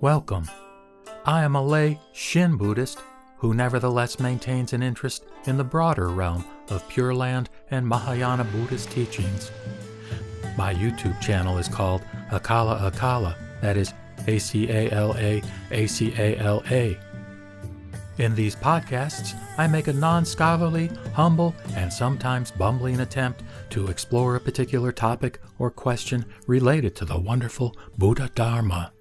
Welcome. I am a lay Shin Buddhist who nevertheless maintains an interest in the broader realm of Pure Land and Mahayana Buddhist teachings. My YouTube channel is called Akala Akala, that is A-C-A-L-A, A-C-A-L-A. In these podcasts, I make a non-scholarly, humble, and sometimes bumbling attempt to explore a particular topic or question related to the wonderful Buddha Dharma.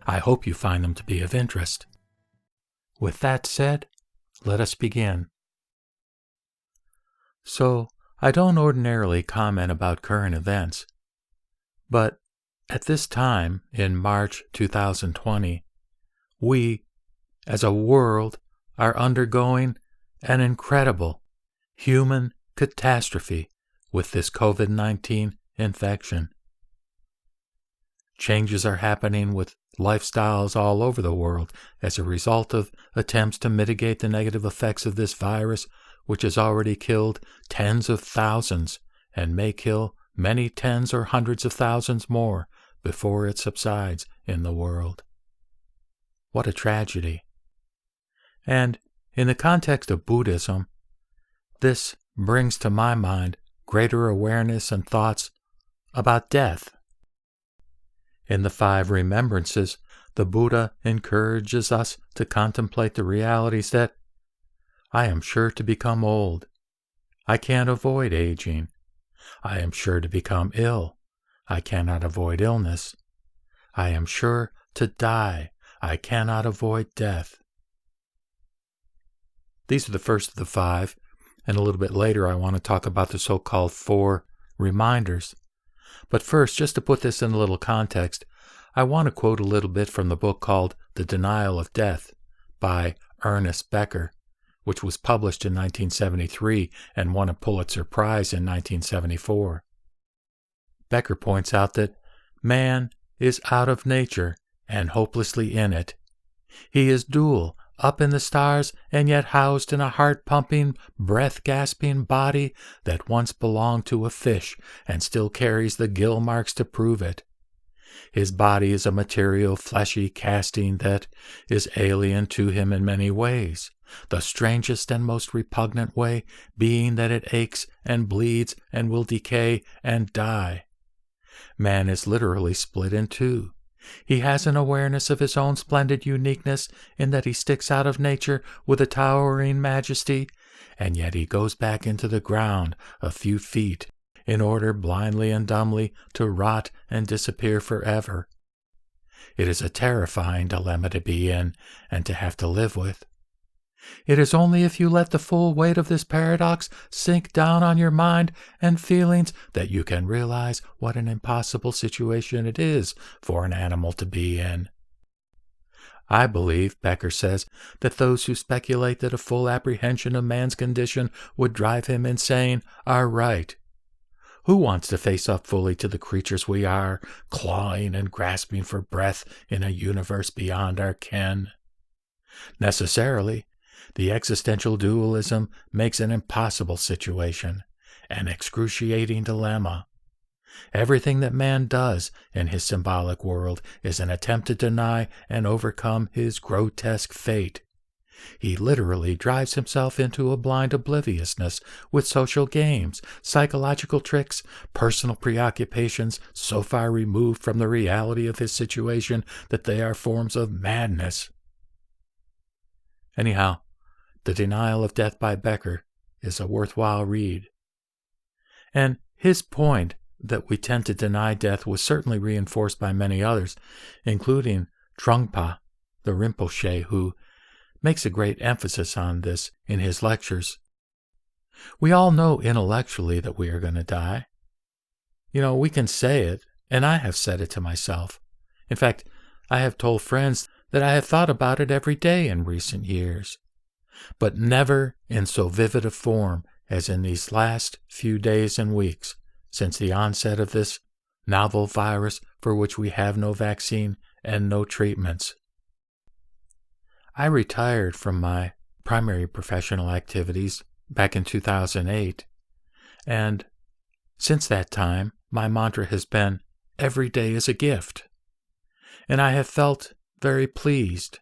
I hope you find them to be of interest. With that said, let us begin. So, I don't ordinarily comment about current events, but at this time, in March 2020, we, as a world, are undergoing an incredible human catastrophe with this COVID-19 infection. Changes are happening with lifestyles all over the world as a result of attempts to mitigate the negative effects of this virus, which has already killed tens of thousands and may kill many tens or hundreds of thousands more before it subsides in the world. What a tragedy. And in the context of Buddhism, this brings to my mind greater awareness and thoughts about death. In the 5 remembrances, the Buddha encourages us to contemplate the realities that I am sure to become old. I can't avoid aging. I am sure to become ill. I cannot avoid illness. I am sure to die. I cannot avoid death. These are the first of the 5, and a little bit later I want to talk about the so-called 4 reminders. But first, just to put this in a little context, I want to quote a little bit from the book called The Denial of Death by Ernest Becker, which was published in 1973 and won a Pulitzer Prize in 1974. Becker points out that man is out of nature and hopelessly in it. He is dual, up in the stars and yet housed in a heart-pumping, breath-gasping body that once belonged to a fish and still carries the gill marks to prove it. His body is a material, fleshy casting that is alien to him in many ways, the strangest and most repugnant way being that it aches and bleeds and will decay and die. Man is literally split in 2. He has an awareness of his own splendid uniqueness in that he sticks out of nature with a towering majesty, and yet he goes back into the ground a few feet in order blindly and dumbly to rot and disappear forever. It is a terrifying dilemma to be in and to have to live with. It is only if you let the full weight of this paradox sink down on your mind and feelings that you can realize what an impossible situation it is for an animal to be in. I believe, Becker says, that those who speculate that a full apprehension of man's condition would drive him insane are right. Who wants to face up fully to the creatures we are, clawing and grasping for breath in a universe beyond our ken? Necessarily, the existential dualism makes an impossible situation, an excruciating dilemma. Everything that man does in his symbolic world is an attempt to deny and overcome his grotesque fate. He literally drives himself into a blind obliviousness with social games, psychological tricks, personal preoccupations so far removed from the reality of his situation that they are forms of madness. Anyhow, The Denial of Death by Becker is a worthwhile read. And his point that we tend to deny death was certainly reinforced by many others, including Trungpa, the Rinpoche, who makes a great emphasis on this in his lectures. We all know intellectually that we are going to die. We can say it, and I have said it to myself. In fact, I have told friends that I have thought about it every day in recent years, but never in so vivid a form as in these last few days and weeks since the onset of this novel virus for which we have no vaccine and no treatments. I retired from my primary professional activities back in 2008, and since that time, my mantra has been, every day is a gift. And I have felt very pleased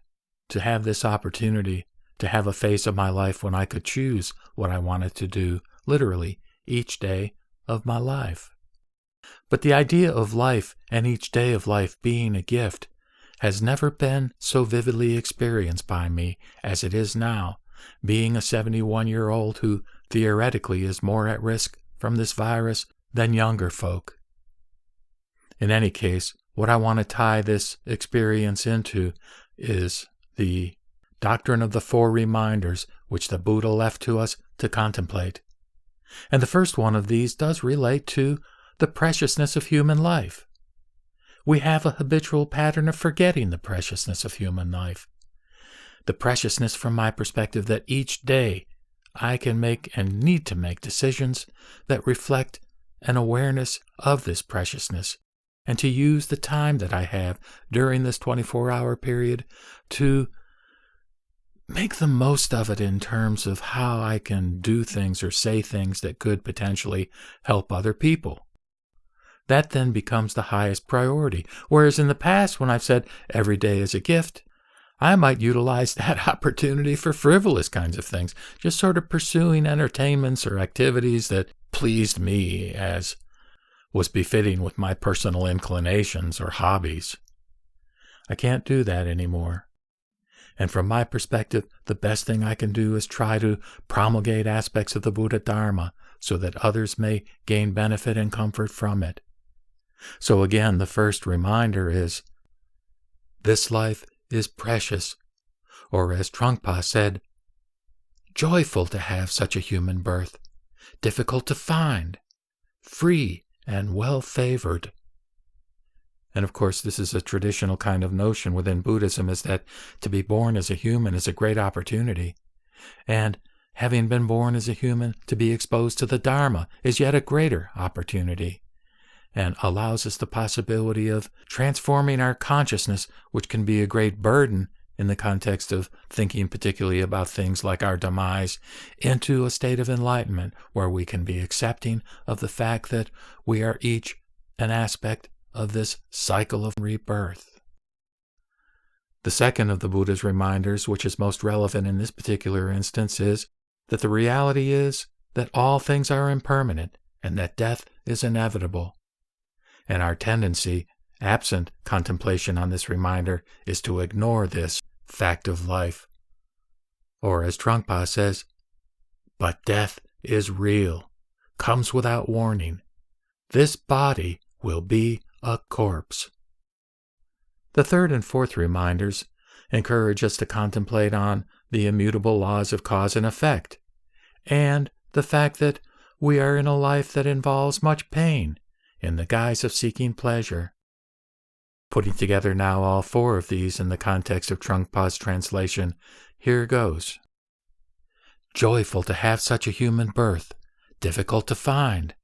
to have this opportunity to have a phase of my life when I could choose what I wanted to do, literally, each day of my life. But the idea of life and each day of life being a gift has never been so vividly experienced by me as it is now, being a 71-year-old who theoretically is more at risk from this virus than younger folk. In any case, what I want to tie this experience into is the doctrine of the 4 reminders which the Buddha left to us to contemplate. And the first one of these does relate to the preciousness of human life. We have a habitual pattern of forgetting the preciousness of human life. The preciousness from my perspective that each day I can make and need to make decisions that reflect an awareness of this preciousness, and to use the time that I have during this 24-hour period to make the most of it in terms of how I can do things or say things that could potentially help other people. That then becomes the highest priority. Whereas in the past, when I've said every day is a gift, I might utilize that opportunity for frivolous kinds of things, just sort of pursuing entertainments or activities that pleased me as was befitting with my personal inclinations or hobbies. I can't do that anymore. And from my perspective, the best thing I can do is try to promulgate aspects of the Buddha Dharma so that others may gain benefit and comfort from it. So again, the first reminder is, this life is precious, or as Trungpa said, joyful to have such a human birth, difficult to find, free and well-favored. And of course, this is a traditional kind of notion within Buddhism, is that to be born as a human is a great opportunity. And having been born as a human, to be exposed to the Dharma is yet a greater opportunity, and allows us the possibility of transforming our consciousness, which can be a great burden in the context of thinking particularly about things like our demise, into a state of enlightenment where we can be accepting of the fact that we are each an aspect of this cycle of rebirth. The second of the Buddha's reminders, which is most relevant in this particular instance, is that the reality is that all things are impermanent and that death is inevitable. And our tendency, absent contemplation on this reminder, is to ignore this fact of life. Or as Trungpa says, but death is real, comes without warning. This body will be a corpse. The third and fourth reminders encourage us to contemplate on the immutable laws of cause and effect, and the fact that we are in a life that involves much pain in the guise of seeking pleasure. Putting together now all 4 of these in the context of Trungpa's translation, here goes. Joyful to have such a human birth, difficult to find,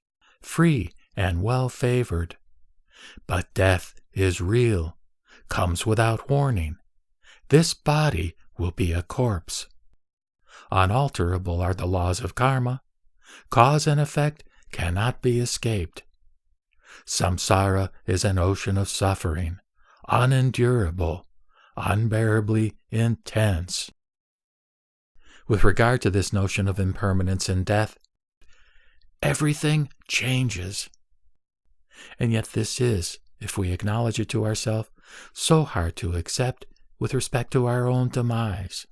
free and well-favored. But death is real, comes without warning. This body will be a corpse. Unalterable are the laws of karma. Cause and effect cannot be escaped. Samsara is an ocean of suffering, unendurable, unbearably intense. With regard to this notion of impermanence and death, everything changes. And yet this is, if we acknowledge it to ourselves, so hard to accept with respect to our own demise.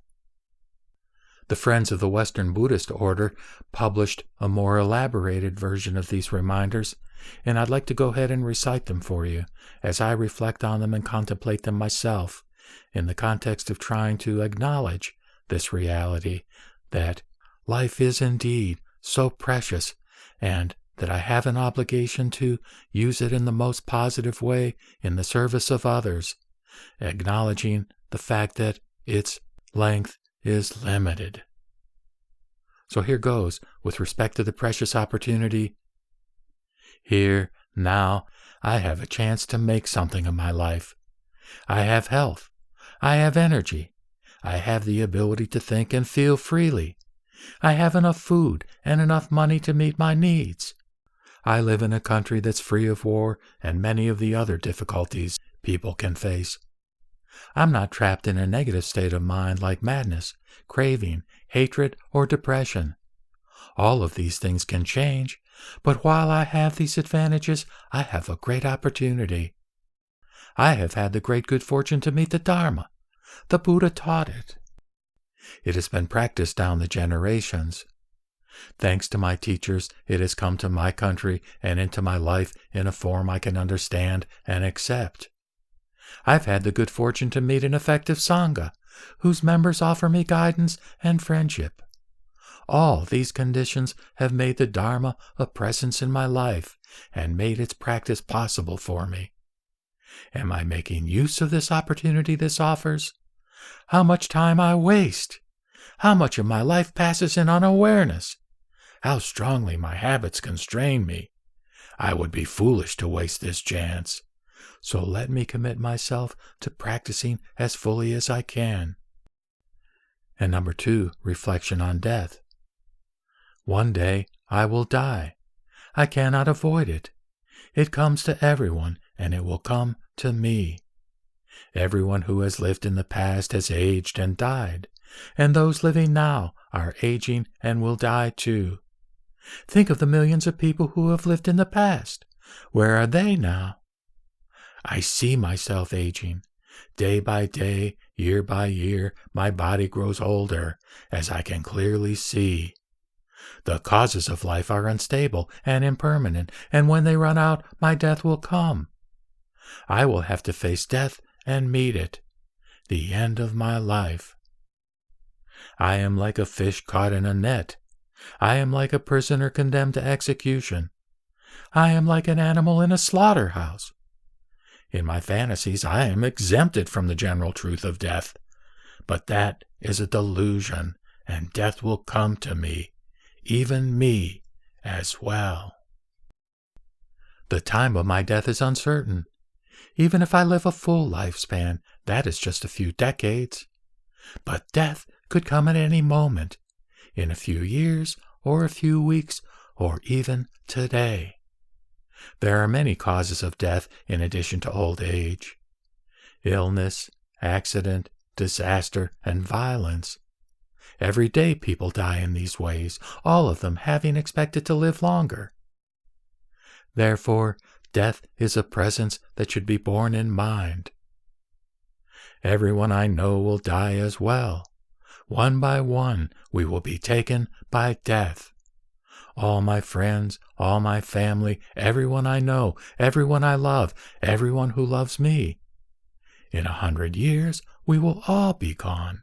The Friends of the Western Buddhist Order published a more elaborated version of these reminders, and I'd like to go ahead and recite them for you as I reflect on them and contemplate them myself in the context of trying to acknowledge this reality that life is indeed so precious, and that I have an obligation to use it in the most positive way in the service of others, acknowledging the fact that its length is limited. So here goes, with respect to the precious opportunity. Here, now, I have a chance to make something of my life. I have health. I have energy. I have the ability to think and feel freely. I have enough food and enough money to meet my needs. I live in a country that's free of war and many of the other difficulties people can face. I'm not trapped in a negative state of mind like madness, craving, hatred, or depression. All of these things can change, but while I have these advantages, I have a great opportunity. I have had the great good fortune to meet the Dharma. The Buddha taught it. It has been practiced down the generations. Thanks to my teachers, it has come to my country and into my life in a form I can understand and accept. I've had the good fortune to meet an effective Sangha, whose members offer me guidance and friendship. All these conditions have made the Dharma a presence in my life and made its practice possible for me. Am I making use of this opportunity this offers? How much time I waste! How much of my life passes in unawareness! How strongly my habits constrain me! I would be foolish to waste this chance. So let me commit myself to practicing as fully as I can. And number 2, reflection on death. One day I will die. I cannot avoid it. It comes to everyone, and it will come to me. Everyone who has lived in the past has aged and died, and those living now are aging and will die too. Think of the millions of people who have lived in the past. Where are they now? I see myself aging. Day by day, year by year, my body grows older, as I can clearly see. The causes of life are unstable and impermanent, and when they run out, my death will come. I will have to face death and meet it, the end of my life. I am like a fish caught in a net. I am like a prisoner condemned to execution. I am like an animal in a slaughterhouse. In my fantasies, I am exempted from the general truth of death. But that is a delusion, and death will come to me, even me as well. The time of my death is uncertain. Even if I live a full lifespan, that is just a few decades. But death could come at any moment, in a few years, or a few weeks, or even today. There are many causes of death in addition to old age. Illness, accident, disaster, and violence. Every day people die in these ways, all of them having expected to live longer. Therefore, death is a presence that should be borne in mind. Everyone I know will die as well. One by one, we will be taken by death. All my friends, all my family, everyone I know, everyone I love, everyone who loves me. In 100 years, we will all be gone.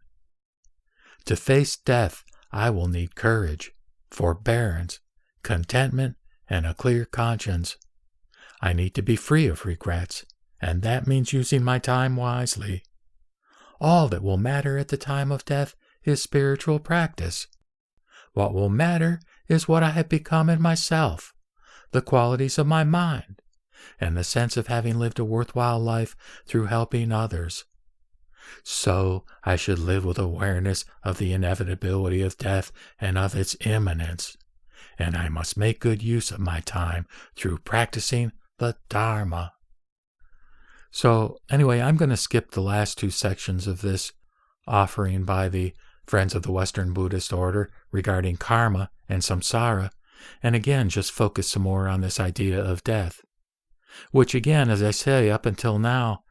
To face death, I will need courage, forbearance, contentment, and a clear conscience. I need to be free of regrets, and that means using my time wisely. All that will matter at the time of death is spiritual practice. What will matter is what I have become in myself, the qualities of my mind, and the sense of having lived a worthwhile life through helping others. So I should live with awareness of the inevitability of death and of its imminence, and I must make good use of my time through practicing the Dharma. So anyway, I'm going to skip the last 2 sections of this offering by the Friends of the Western Buddhist Order regarding karma and samsara, and again just focus some more on this idea of death, which again, as I say, up until now,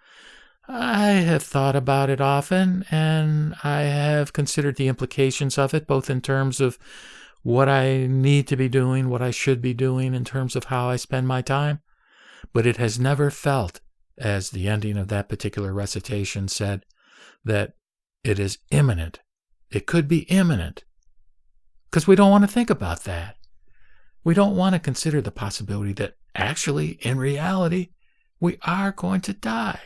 I have thought about it often, and I have considered the implications of it, both in terms of what I need to be doing, what I should be doing in terms of how I spend my time, but it has never felt, as the ending of that particular recitation said, that it is imminent. It could be imminent, because we don't want to think about that. We don't want to consider the possibility that actually, in reality, we are going to die.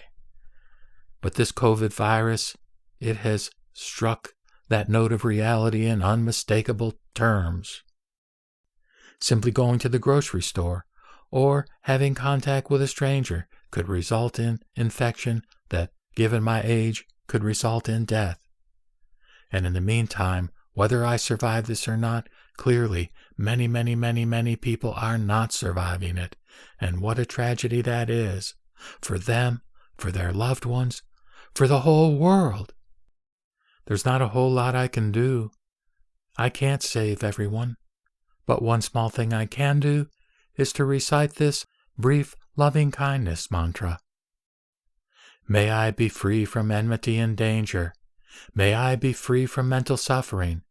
But this COVID virus, it has struck that note of reality in unmistakable terms. Simply going to the grocery store or having contact with a stranger could result in infection that, given my age, could result in death. And in the meantime, whether I survive this or not, clearly many people are not surviving it. And what a tragedy that is. For them, for their loved ones, for the whole world. There's not a whole lot I can do. I can't save everyone. But one small thing I can do is to recite this brief loving-kindness mantra. May I be free from enmity and danger. May I be free from mental suffering.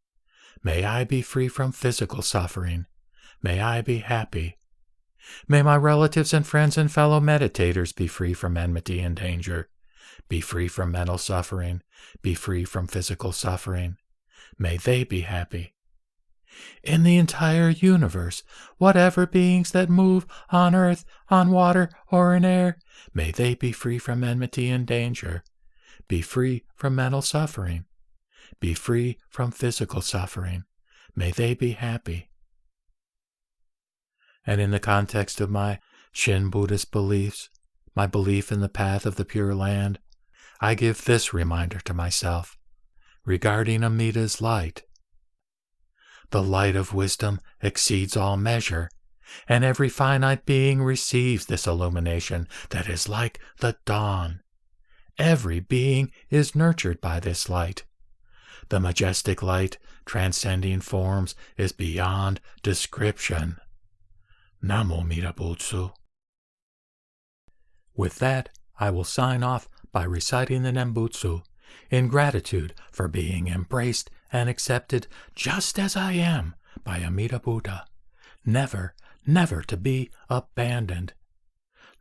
May I be free from physical suffering. May I be happy. May my relatives and friends and fellow meditators be free from enmity and danger. Be free from mental suffering. Be free from physical suffering. May they be happy. In the entire universe, whatever beings that move on earth, on water, or in air, may they be free from enmity and danger. Be free from mental suffering. Be free from physical suffering. May they be happy. And in the context of my Shin Buddhist beliefs, my belief in the path of the Pure Land, I give this reminder to myself regarding Amita's light. The light of wisdom exceeds all measure, and every finite being receives this illumination that is like the dawn. Every being is nurtured by this light. The majestic light, transcending forms, is beyond description. Namo Mira Butsu. With that, I will sign off by reciting the Nembutsu in gratitude for being embraced and accepted just as I am by Amida Buddha, never, never to be abandoned.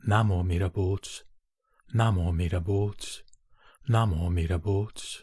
Namo Amida Butsu, Namo Amida Butsu, Namo Amida Butsu.